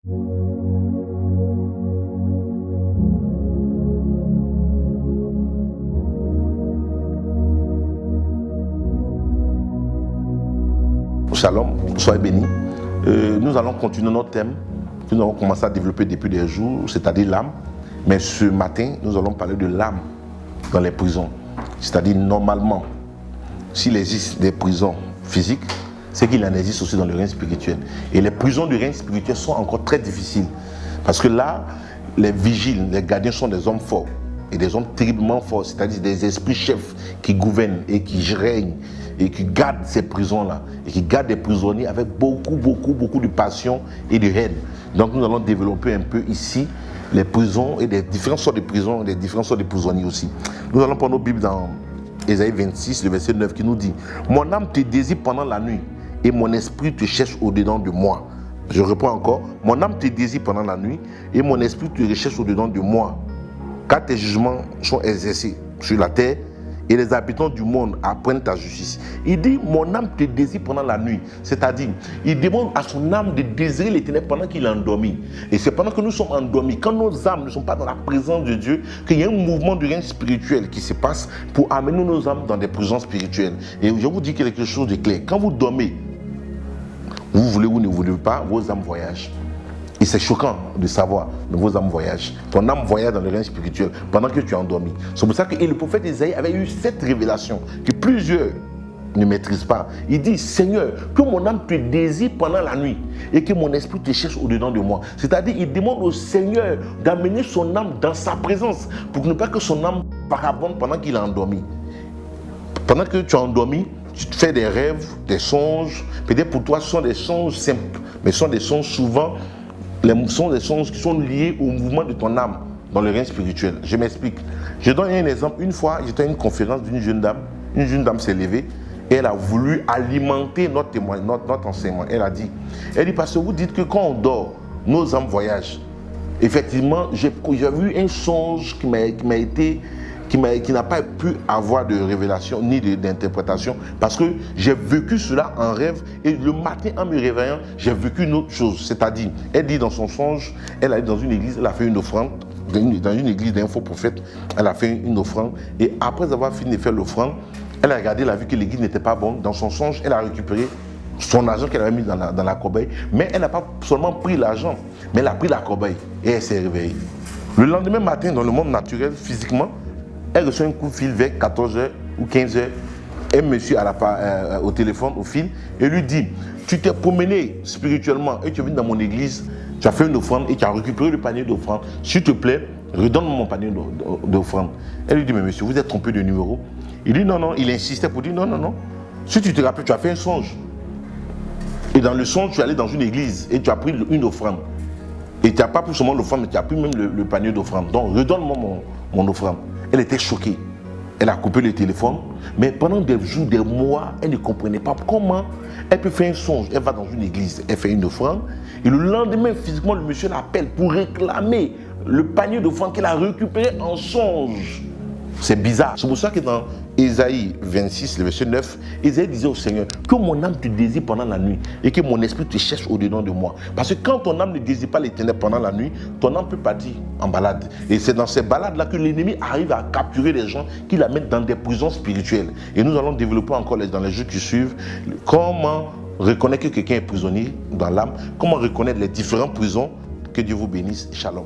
Shalom, soyez bénis. Nous allons continuer notre thème que nous avons commencé à développer depuis des jours, c'est-à-dire l'âme. Mais ce matin, nous allons parler de l'âme dans les prisons. C'est-à-dire, normalement, s'il existe des prisons physiques, c'est qu'il en existe aussi dans le règne spirituel. Et les prisons du règne spirituel sont encore très difficiles. Parce que là, les vigiles, les gardiens sont des hommes forts. Et des hommes terriblement forts, c'est-à-dire des esprits chefs qui gouvernent et qui règnent et qui gardent ces prisons-là. Et qui gardent des prisonniers avec beaucoup de passion et de haine. Donc nous allons développer un peu ici les prisons et des différentes sortes de prisons et des différentes sortes de prisonniers aussi. Nous allons prendre nos Bibles dans Ésaïe 26, le verset 9 qui nous dit « Mon âme te désire pendant la nuit et mon esprit te cherche au-dedans de moi. » Je reprends encore « Mon âme te désire pendant la nuit et mon esprit te recherche au-dedans de moi. Car tes jugements sont exercés sur la terre et les habitants du monde apprennent ta justice. » Il dit, mon âme te désire pendant la nuit. C'est-à-dire, il demande à son âme de désirer l'Éternel pendant qu'il est endormi. Et c'est pendant que nous sommes endormis, quand nos âmes ne sont pas dans la présence de Dieu, qu'il y a un mouvement de règne spirituel qui se passe pour amener nos âmes dans des prisons spirituelles. Et je vous dis quelque chose de clair. Quand vous dormez, vous voulez ou ne voulez pas, vos âmes voyagent. Et c'est choquant de savoir que vos âmes voyagent. Ton âme voyage dans le règne spirituel pendant que tu es endormi. C'est pour ça que le prophète Isaïe avait eu cette révélation que plusieurs ne maîtrisent pas. Il dit, Seigneur, que mon âme te désire pendant la nuit et que mon esprit te cherche au-dedans de moi. C'est-à-dire, il demande au Seigneur d'amener son âme dans sa présence pour ne pas que son âme vagabonde pendant qu'il est endormi. Pendant que tu es endormi, tu fais des rêves, des songes. Peut-être pour toi, ce sont des songes simples, mais ce sont des songes souvent. Sont des songes qui sont liés au mouvement de ton âme dans le règne spirituel. Je m'explique. Je donne un exemple. Une fois, j'étais à une conférence d'une jeune dame. Une jeune dame s'est levée et elle a voulu alimenter notre témoignage, notre enseignement. Elle dit, parce que vous dites que quand on dort, nos âmes voyagent. Effectivement, j'ai vu un songe qui n'a pas pu avoir de révélation ni d'interprétation parce que j'ai vécu cela en rêve et le matin en me réveillant, j'ai vécu une autre chose. C'est-à-dire, elle dit dans son songe, elle allait dans une église, elle a fait une offrande, dans une église d'un faux prophète, elle a fait une offrande et après avoir fini de faire l'offrande, elle a regardé, elle a vu que l'église n'était pas bonne. Dans son songe, elle a récupéré son argent qu'elle avait mis dans la corbeille, mais elle n'a pas seulement pris l'argent, mais elle a pris la corbeille et elle s'est réveillée. Le lendemain matin, dans le monde naturel, physiquement, elle reçoit un coup de fil vers 14h ou 15h. Un monsieur au téléphone, au fil, et lui dit, tu t'es promené spirituellement et tu es venu dans mon église, tu as fait une offrande et tu as récupéré le panier d'offrande. S'il te plaît, redonne-moi mon panier d'offrande. Elle lui dit, mais monsieur, vous êtes trompé de numéro. Il dit, non, il insistait pour dire, non. Si tu te rappelles, tu as fait un songe. Et dans le songe, tu es allé dans une église et tu as pris une offrande. Et tu n'as pas pris seulement l'offrande, mais tu as pris même le panier d'offrande. Donc, redonne-moi mon offrande. Elle était choquée. Elle a coupé le téléphone. Mais pendant des jours, des mois, elle ne comprenait pas comment elle peut faire un songe. Elle va dans une église, elle fait une offrande. Et le lendemain, physiquement, le monsieur l'appelle pour réclamer le panier d'offrande qu'elle a récupéré en songe. C'est bizarre. C'est pour ça que dans Ésaïe 26, le verset 9, Ésaïe disait au Seigneur, que mon âme te désire pendant la nuit et que mon esprit te cherche au-dedans de moi. Parce que quand ton âme ne désire pas l'Éternel pendant la nuit, ton âme peut partir en balade. Et c'est dans ces balades-là que l'ennemi arrive à capturer les gens, qui la mettent dans des prisons spirituelles. Et nous allons développer encore dans les jours qui suivent comment reconnaître que quelqu'un est prisonnier dans l'âme, comment reconnaître les différentes prisons. Que Dieu vous bénisse. Shalom.